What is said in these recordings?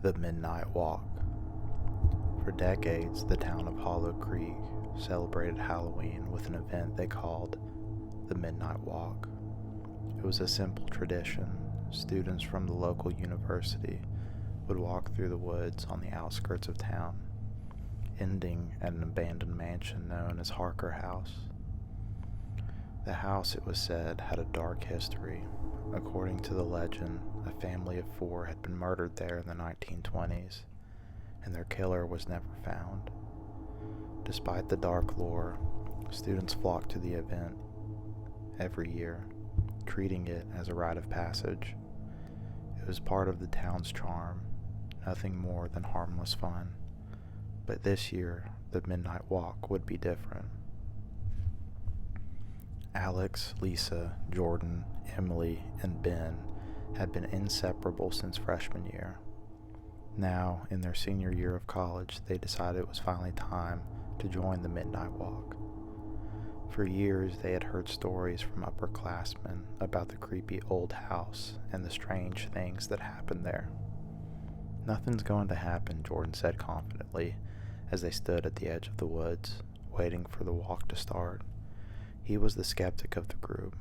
The Midnight Walk. For decades, the town of Hollow Creek celebrated Halloween with an event they called the Midnight Walk. It was a simple tradition. Students from the local university would walk through the woods on the outskirts of town, ending at an abandoned mansion known as Harker House. The house, it was said, had a dark history. According to the legend, a family of 4 had been murdered there in the 1920s, and their killer was never found. Despite the dark lore, students flocked to the event every year, treating it as a rite of passage. It was part of the town's charm, nothing more than harmless fun. But this year, the Midnight Walk would be different. Alex, Lisa, Jordan, Emily, and Ben had been inseparable since freshman year. Now, in their senior year of college, they decided it was finally time to join the Midnight Walk. For years, they had heard stories from upperclassmen about the creepy old house and the strange things that happened there. "Nothing's going to happen," Jordan said confidently as they stood at the edge of the woods, waiting for the walk to start. He was the skeptic of the group,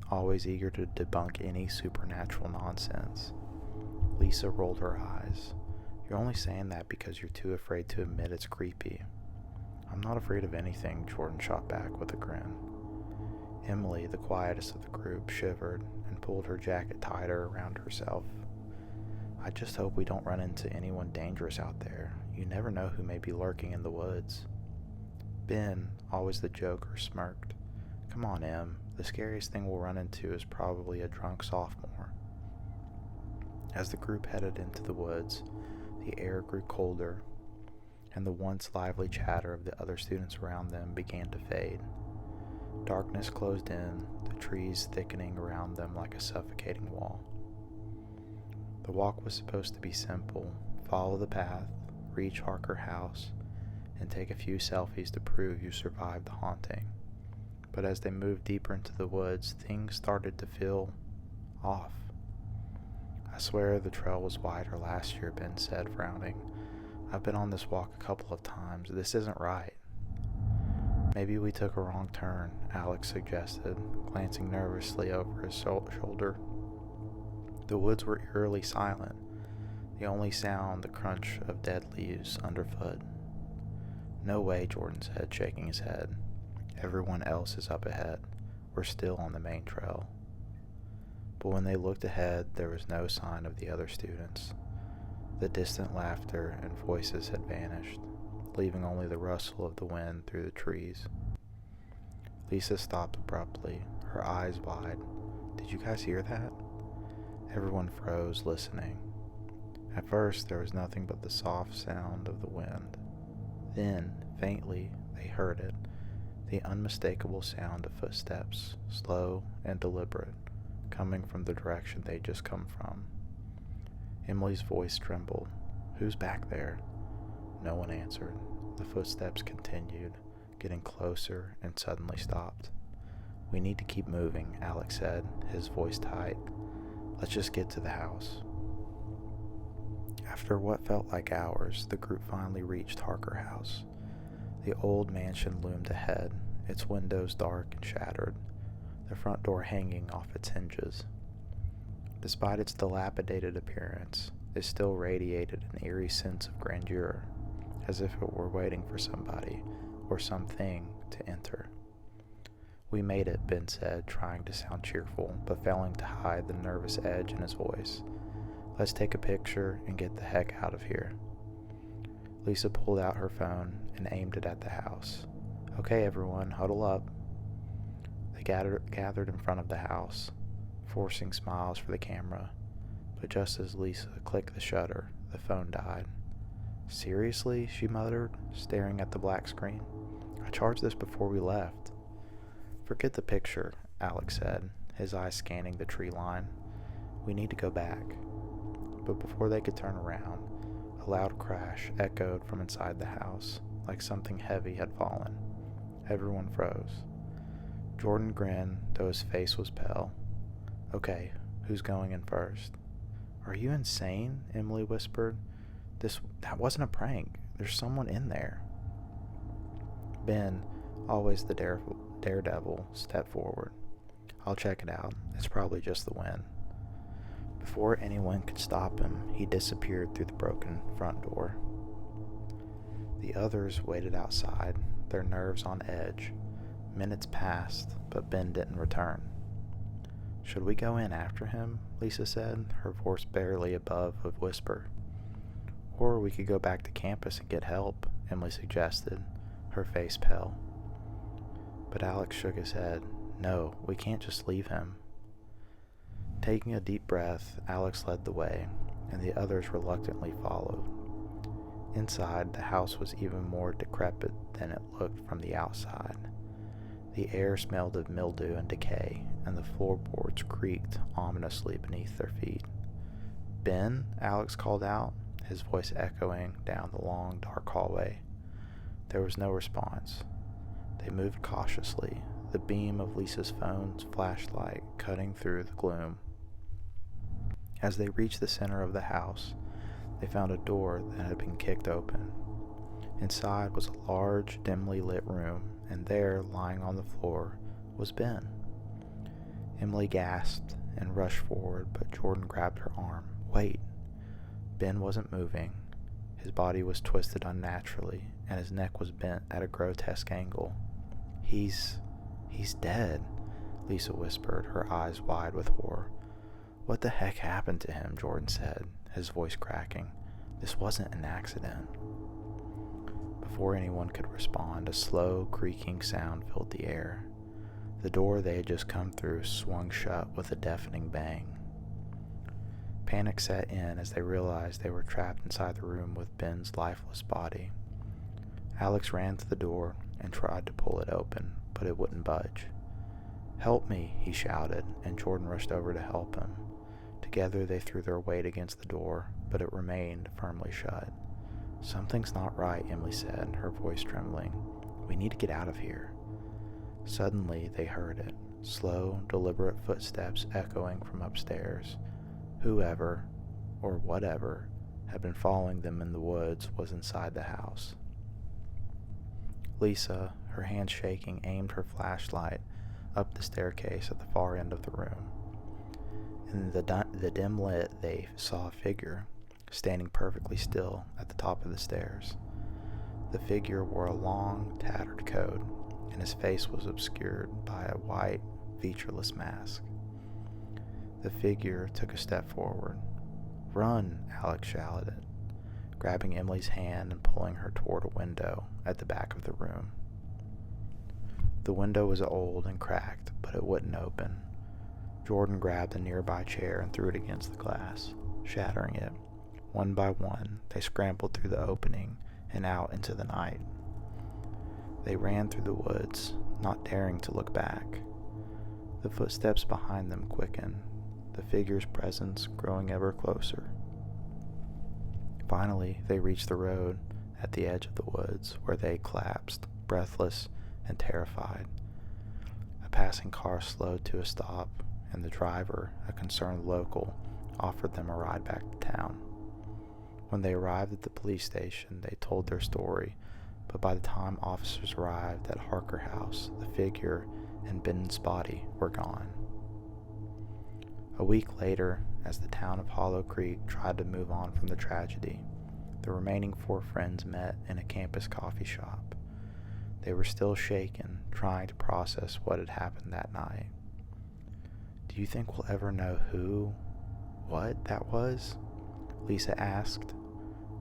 always eager to debunk any supernatural nonsense. Lisa rolled her eyes. "You're only saying that because you're too afraid to admit it's creepy." "I'm not afraid of anything," Jordan shot back with a grin. Emily, the quietest of the group, shivered and pulled her jacket tighter around herself. "I just hope we don't run into anyone dangerous out there. You never know who may be lurking in the woods." Ben, always the joker, smirked. "Come on, Em. The scariest thing we'll run into is probably a drunk sophomore." As the group headed into the woods, the air grew colder, and the once lively chatter of the other students around them began to fade. Darkness closed in, the trees thickening around them like a suffocating wall. The walk was supposed to be simple: follow the path, reach Harker House, and take a few selfies to prove you survived the haunting. But as they moved deeper into the woods, things started to feel off. "I swear the trail was wider last year," Ben said, frowning. "I've been on this walk a couple of times. This isn't right." "Maybe we took a wrong turn," Alex suggested, glancing nervously over his shoulder. The woods were eerily silent, the only sound the crunch of dead leaves underfoot. "No way," Jordan said, shaking his head. "Everyone else is up ahead. We're still on the main trail." But when they looked ahead, there was no sign of the other students. The distant laughter and voices had vanished, leaving only the rustle of the wind through the trees. Lisa stopped abruptly, her eyes wide. "Did you guys hear that?" Everyone froze, listening. At first, there was nothing but the soft sound of the wind. Then, faintly, they heard it. The unmistakable sound of footsteps, slow and deliberate, coming from the direction they'd just come from. Emily's voice trembled. "Who's back there?" No one answered. The footsteps continued, getting closer, and suddenly stopped. "We need to keep moving," Alex said, his voice tight. "Let's just get to the house." After what felt like hours, the group finally reached Harker House. The old mansion loomed ahead, its windows dark and shattered, the front door hanging off its hinges. Despite its dilapidated appearance, it still radiated an eerie sense of grandeur, as if it were waiting for somebody or something to enter. "We made it," Ben said, trying to sound cheerful, but failing to hide the nervous edge in his voice. "Let's take a picture and get the heck out of here." Lisa pulled out her phone and aimed it at the house. "Okay, everyone, huddle up." They gathered in front of the house, forcing smiles for the camera, but just as Lisa clicked the shutter, the phone died. "Seriously?" she muttered, staring at the black screen. "I charged this before we left." "Forget the picture," Alex said, his eyes scanning the tree line. "We need to go back." But before they could turn around, a loud crash echoed from inside the house, like something heavy had fallen. Everyone froze. Jordan grinned, though his face was pale. "Okay, who's going in first?" "Are you insane?" Emily whispered. That wasn't a prank. There's someone in there." Ben, always the daredevil, stepped forward. "I'll check it out. It's probably just the wind." Before anyone could stop him, he disappeared through the broken front door. The others waited outside, their nerves on edge. Minutes passed, but Ben didn't return. "Should we go in after him?" Lisa said, her voice barely above a whisper. "Or we could go back to campus and get help," Emily suggested, her face pale. But Alex shook his head. "No, we can't just leave him." Taking a deep breath, Alex led the way, and the others reluctantly followed. Inside, the house was even more decrepit than it looked from the outside. The air smelled of mildew and decay, and the floorboards creaked ominously beneath their feet. "Ben?" Alex called out, his voice echoing down the long, dark hallway. There was no response. They moved cautiously, the beam of Lisa's phone's flashlight cutting through the gloom. As they reached the center of the house, they found a door that had been kicked open. Inside was a large, dimly lit room, and there, lying on the floor, was Ben. Emily gasped and rushed forward, but Jordan grabbed her arm. "Wait!" Ben wasn't moving. His body was twisted unnaturally, and his neck was bent at a grotesque angle. He's dead," Lisa whispered, her eyes wide with horror. "What the heck happened to him?" Jordan said, his voice cracking. "This wasn't an accident." Before anyone could respond, a slow, creaking sound filled the air. The door they had just come through swung shut with a deafening bang. Panic set in as they realized they were trapped inside the room with Ben's lifeless body. Alex ran to the door and tried to pull it open, but it wouldn't budge. "Help me," he shouted, and Jordan rushed over to help him. Together they threw their weight against the door, but it remained firmly shut. "Something's not right," Emily said, her voice trembling. "We need to get out of here." Suddenly they heard it, slow, deliberate footsteps echoing from upstairs. Whoever, or whatever, had been following them in the woods was inside the house. Lisa, her hands shaking, aimed her flashlight up the staircase at the far end of the room. In the dim lit, they saw a figure, standing perfectly still at the top of the stairs. The figure wore a long, tattered coat, and his face was obscured by a white, featureless mask. The figure took a step forward. "Run!" Alex shouted, grabbing Emily's hand and pulling her toward a window at the back of the room. The window was old and cracked, but it wouldn't open. Jordan grabbed a nearby chair and threw it against the glass, shattering it. One by one, they scrambled through the opening and out into the night. They ran through the woods, not daring to look back. The footsteps behind them quickened, the figure's presence growing ever closer. Finally, they reached the road at the edge of the woods, where they collapsed, breathless and terrified. A passing car slowed to a stop, and the driver, a concerned local, offered them a ride back to town. When they arrived at the police station, they told their story, but by the time officers arrived at Harker House, the figure and Ben's body were gone. A week later, as the town of Hollow Creek tried to move on from the tragedy, the remaining 4 friends met in a campus coffee shop. They were still shaken, trying to process what had happened that night. "Do you think we'll ever know what that was?" Lisa asked,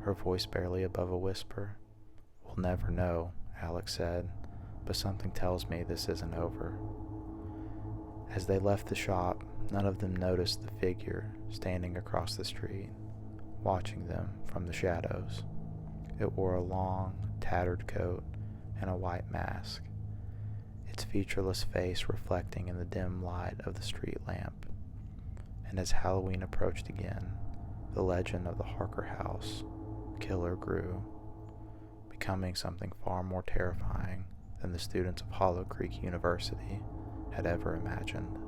her voice barely above a whisper. "We'll never know," Alex said, "but something tells me this isn't over." As they left the shop, none of them noticed the figure standing across the street, watching them from the shadows. It wore a long, tattered coat and a white mask, its featureless face reflecting in the dim light of the street lamp. And as Halloween approached again, the legend of the Harker House killer grew, becoming something far more terrifying than the students of Hollow Creek University had ever imagined.